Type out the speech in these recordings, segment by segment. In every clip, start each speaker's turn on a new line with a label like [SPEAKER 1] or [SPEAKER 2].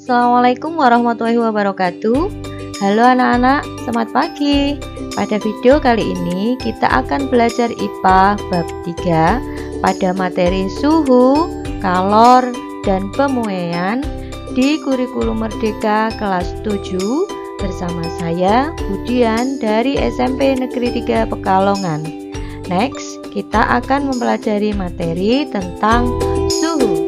[SPEAKER 1] Assalamualaikum warahmatullahi wabarakatuh. Halo anak-anak, selamat pagi. Pada video kali ini kita akan belajar IPA bab 3 pada materi suhu, kalor, dan pemuaian di kurikulum Merdeka kelas 7 bersama saya Budian dari SMP Negeri 3 Pekalongan. Next, kita akan mempelajari materi tentang suhu.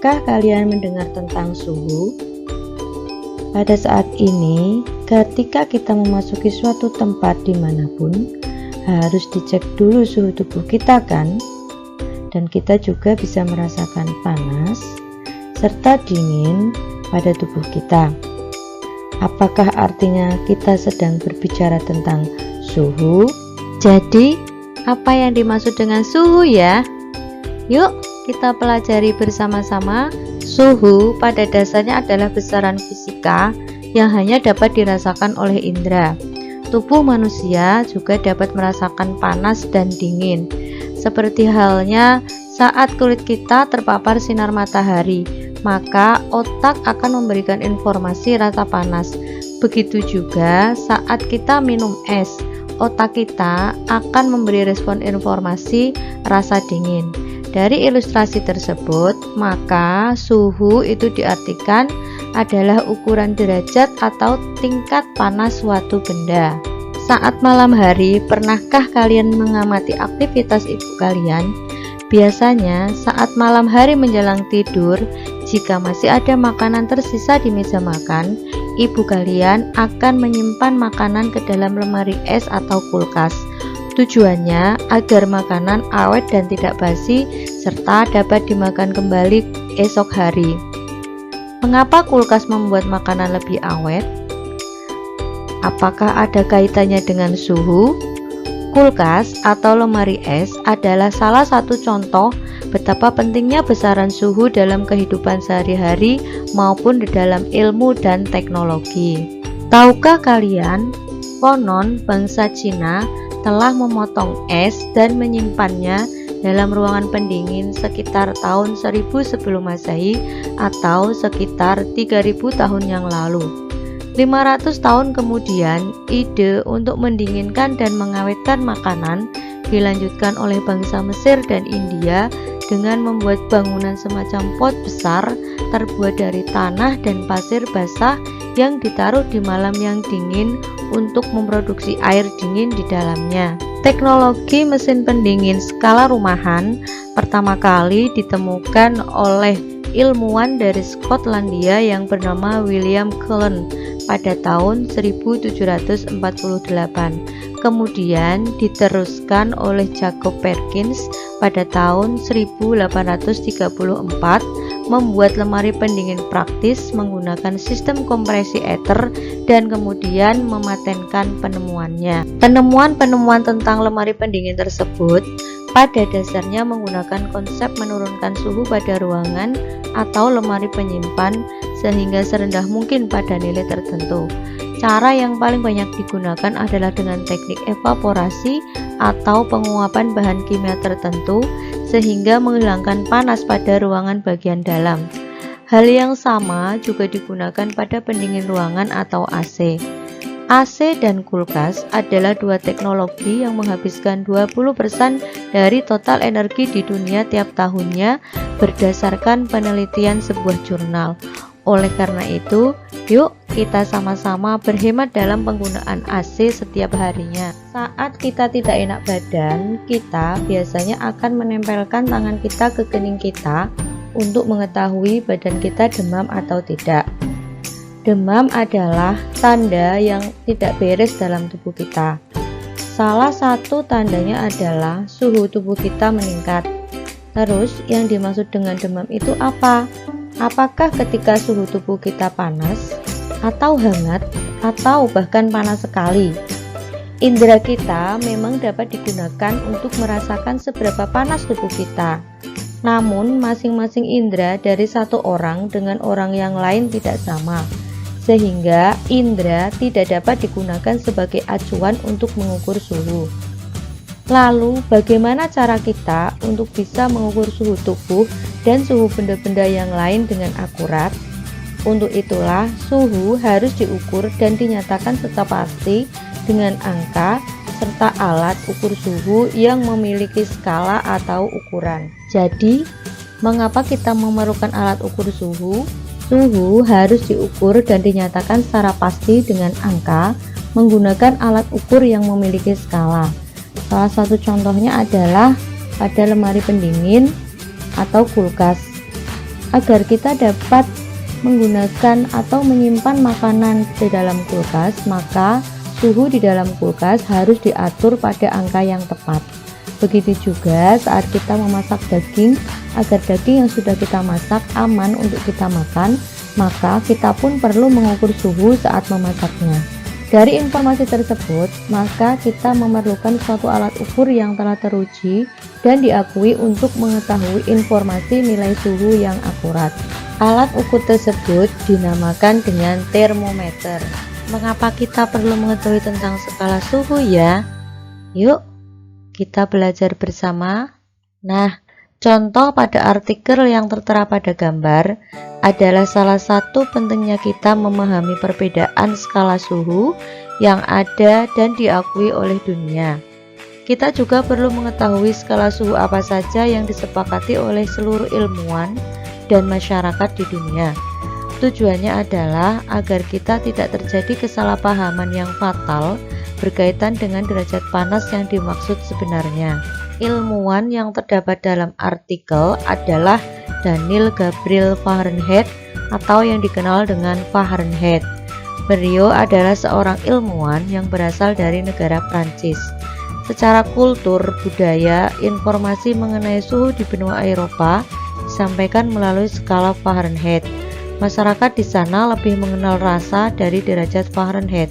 [SPEAKER 1] Pernahkah kalian mendengar tentang suhu? Pada saat ini, ketika kita memasuki suatu tempat dimanapun, harus dicek dulu suhu tubuh kita kan? Dan kita juga bisa merasakan panas serta dingin pada tubuh kita. Apakah artinya kita sedang berbicara tentang suhu? Jadi, apa yang dimaksud dengan suhu ya? Yuk, kita pelajari bersama-sama. Suhu pada dasarnya adalah besaran fisika yang hanya dapat dirasakan oleh indera. Tubuh manusia juga dapat merasakan panas dan dingin. Seperti halnya saat kulit kita terpapar sinar matahari, maka otak akan memberikan informasi rasa panas. Begitu juga saat kita minum es, otak kita akan memberi respon informasi rasa dingin. Dari ilustrasi tersebut, maka suhu itu diartikan adalah ukuran derajat atau tingkat panas suatu benda. Saat malam hari, pernahkah kalian mengamati aktivitas ibu kalian? Biasanya saat malam hari menjelang tidur, jika masih ada makanan tersisa di meja makan, ibu kalian akan menyimpan makanan ke dalam lemari es atau kulkas. Tujuannya agar makanan awet dan tidak basi serta dapat dimakan kembali esok hari. Mengapa kulkas membuat makanan lebih awet? Apakah ada kaitannya dengan suhu? Kulkas atau lemari es adalah salah satu contoh betapa pentingnya besaran suhu dalam kehidupan sehari-hari maupun di dalam ilmu dan teknologi. Tahukah kalian, konon bangsa Cina telah memotong es dan menyimpannya dalam ruangan pendingin sekitar tahun 1000 sebelum Masehi atau sekitar 3000 tahun yang lalu. 500 tahun kemudian, ide untuk mendinginkan dan mengawetkan makanan dilanjutkan oleh bangsa Mesir dan India dengan membuat bangunan semacam pot besar terbuat dari tanah dan pasir basah yang ditaruh di malam yang dingin untuk memproduksi air dingin di dalamnya. Teknologi mesin pendingin skala rumahan pertama kali ditemukan oleh ilmuwan dari Skotlandia yang bernama William Cullen pada tahun 1748. Kemudian diteruskan oleh Jacob Perkins pada tahun 1834 membuat lemari pendingin praktis menggunakan sistem kompresi ether dan kemudian mematenkan penemuannya. Penemuan-penemuan tentang lemari pendingin tersebut pada dasarnya menggunakan konsep menurunkan suhu pada ruangan atau lemari penyimpan sehingga serendah mungkin pada nilai tertentu. Cara yang paling banyak digunakan adalah dengan teknik evaporasi atau penguapan bahan kimia tertentu sehingga menghilangkan panas pada ruangan bagian dalam. Hal yang sama juga digunakan pada pendingin ruangan atau AC. AC dan kulkas adalah dua teknologi yang menghabiskan 20% dari total energi di dunia tiap tahunnya berdasarkan penelitian sebuah jurnal. Oleh karena itu, yuk kita sama-sama berhemat dalam penggunaan AC setiap harinya. Saat kita tidak enak badan, kita biasanya akan menempelkan tangan kita ke kening kita untuk mengetahui badan kita demam atau tidak. Demam adalah tanda yang tidak beres dalam tubuh kita. Salah satu tandanya adalah suhu tubuh kita meningkat. Terus, yang dimaksud dengan demam itu apa? Apakah ketika suhu tubuh kita panas, atau hangat, atau bahkan panas sekali? Indera kita memang dapat digunakan untuk merasakan seberapa panas tubuh kita. Namun, masing-masing indera dari satu orang dengan orang yang lain tidak sama. sehingga indera tidak dapat digunakan sebagai acuan untuk mengukur suhu. Lalu, bagaimana cara kita untuk bisa mengukur suhu tubuh dan suhu benda-benda yang lain dengan akurat? Untuk itulah, suhu harus diukur dan dinyatakan secara pasti dengan angka serta alat ukur suhu yang memiliki skala atau ukuran. Jadi, mengapa kita memerlukan alat ukur suhu? Suhu harus diukur dan dinyatakan secara pasti dengan angka menggunakan alat ukur yang memiliki skala. Salah satu contohnya adalah pada lemari pendingin atau kulkas. Agar kita dapat menggunakan atau menyimpan makanan di dalam kulkas, maka suhu di dalam kulkas harus diatur pada angka yang tepat. Begitu juga saat kita memasak daging, agar daging yang sudah kita masak aman untuk kita makan, maka kita pun perlu mengukur suhu saat memasaknya. Dari informasi tersebut, maka kita memerlukan suatu alat ukur yang telah teruji dan diakui untuk mengetahui informasi nilai suhu yang akurat. Alat ukur tersebut dinamakan dengan termometer. Mengapa kita perlu mengetahui tentang skala suhu ya? Yuk, kita belajar bersama. Nah, contoh pada artikel yang tertera pada gambar adalah salah satu pentingnya kita memahami perbedaan skala suhu yang ada dan diakui oleh dunia. Kita juga perlu mengetahui skala suhu apa saja yang disepakati oleh seluruh ilmuwan dan masyarakat di dunia. Tujuannya adalah agar kita tidak terjadi kesalahpahaman yang fatal berkaitan dengan derajat panas yang dimaksud sebenarnya. Ilmuwan yang terdapat dalam artikel adalah Daniel Gabriel Fahrenheit atau yang dikenal dengan Fahrenheit. Beliau adalah seorang ilmuwan yang berasal dari negara Prancis. Secara kultur, budaya, informasi mengenai suhu di benua Eropa disampaikan melalui skala Fahrenheit. Masyarakat di sana lebih mengenal rasa dari derajat Fahrenheit.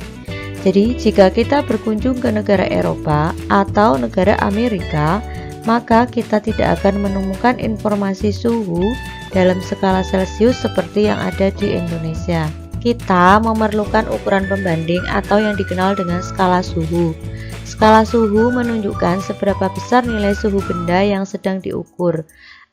[SPEAKER 1] Jadi, jika kita berkunjung ke negara Eropa atau negara Amerika, maka kita tidak akan menemukan informasi suhu dalam skala Celcius seperti yang ada di Indonesia. Kita memerlukan ukuran pembanding atau yang dikenal dengan skala suhu. Skala suhu menunjukkan seberapa besar nilai suhu benda yang sedang diukur.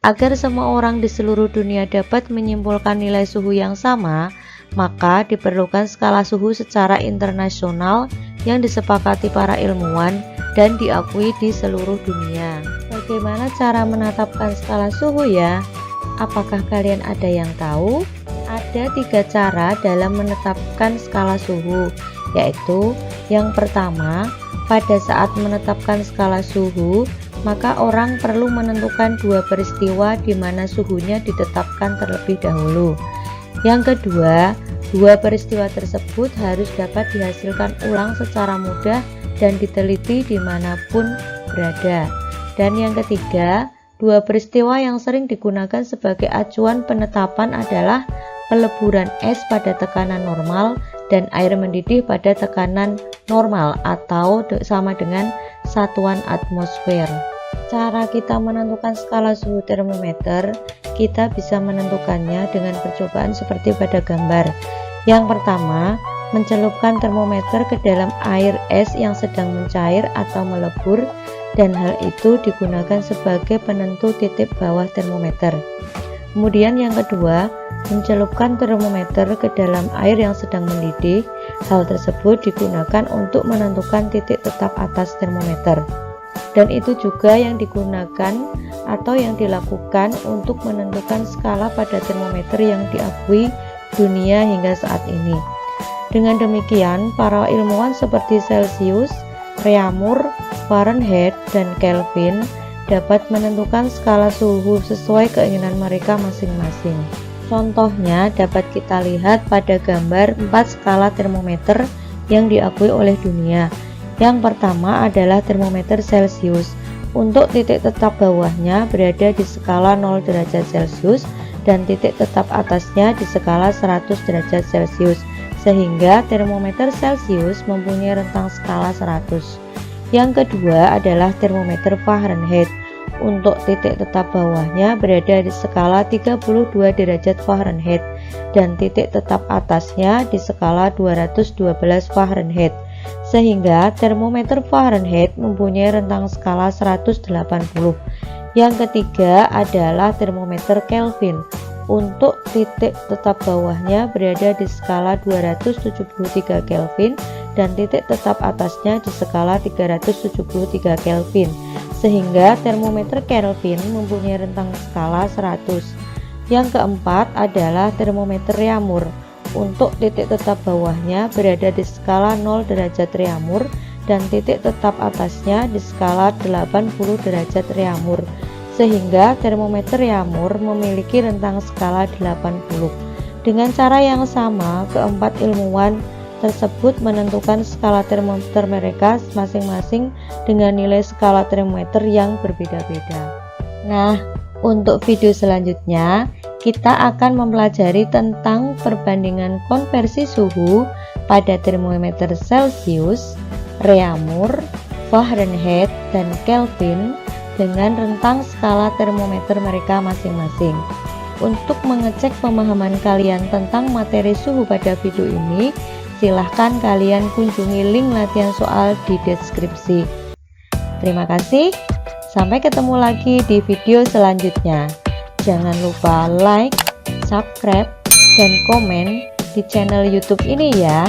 [SPEAKER 1] Agar semua orang di seluruh dunia dapat menyimpulkan nilai suhu yang sama, maka diperlukan skala suhu secara internasional yang disepakati para ilmuwan dan diakui di seluruh dunia. Bagaimana cara menetapkan skala suhu ya? Apakah kalian ada yang tahu? Ada 3 cara dalam menetapkan skala suhu, yaitu yang pertama, pada saat menetapkan skala suhu, maka orang perlu menentukan 2 peristiwa di mana suhunya ditetapkan terlebih dahulu. Yang kedua, 2 peristiwa tersebut harus dapat dihasilkan ulang secara mudah dan diteliti dimanapun berada. Dan yang ketiga, 2 peristiwa yang sering digunakan sebagai acuan penetapan adalah peleburan es pada tekanan normal dan air mendidih pada tekanan normal atau sama dengan satuan atmosfer. Cara kita menentukan skala suhu termometer, kita bisa menentukannya dengan percobaan seperti pada gambar. Yang pertama, mencelupkan termometer ke dalam air es yang sedang mencair atau melebur, dan hal itu digunakan sebagai penentu titik bawah termometer. Kemudian yang kedua, mencelupkan termometer ke dalam air yang sedang mendidih. Hal tersebut digunakan untuk menentukan titik tetap atas termometer. Dan itu juga yang digunakan atau yang dilakukan untuk menentukan skala pada termometer yang diakui dunia hingga saat ini. Dengan demikian, para ilmuwan seperti Celcius, Reaumur, Fahrenheit, dan Kelvin dapat menentukan skala suhu sesuai keinginan mereka masing-masing. Contohnya dapat kita lihat pada gambar 4 skala termometer yang diakui oleh dunia. Yang pertama adalah termometer Celcius. Untuk titik tetap bawahnya berada di skala 0 derajat Celcius dan titik tetap atasnya di skala 100 derajat Celcius, sehingga termometer Celcius mempunyai rentang skala 100. Yang kedua adalah termometer Fahrenheit. Untuk titik tetap bawahnya berada di skala 32 derajat Fahrenheit dan titik tetap atasnya di skala 212 Fahrenheit, sehingga termometer Fahrenheit mempunyai rentang skala 180. Yang ketiga adalah termometer Kelvin. Untuk titik tetap bawahnya berada di skala 273 Kelvin dan titik tetap atasnya di skala 373 Kelvin, sehingga termometer Kelvin mempunyai rentang skala 100. Yang keempat adalah termometer Reaumur. Untuk titik tetap bawahnya berada di skala 0 derajat Reaumur dan titik tetap atasnya di skala 80 derajat Reaumur, sehingga termometer Reaumur memiliki rentang skala 80. Dengan cara yang sama, keempat ilmuwan tersebut menentukan skala termometer mereka masing-masing dengan nilai skala termometer yang berbeda-beda. Nah, untuk video selanjutnya kita akan mempelajari tentang perbandingan konversi suhu pada termometer Celcius, Reaumur, Fahrenheit, dan Kelvin dengan rentang skala termometer mereka masing-masing. Untuk mengecek pemahaman kalian tentang materi suhu pada video ini, silahkan kalian kunjungi link latihan soal di deskripsi. Terima kasih, sampai ketemu lagi di video selanjutnya. Jangan lupa like, subscribe, dan komen di channel YouTube ini ya.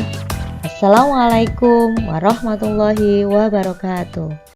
[SPEAKER 1] Assalamualaikum warahmatullahi wabarakatuh.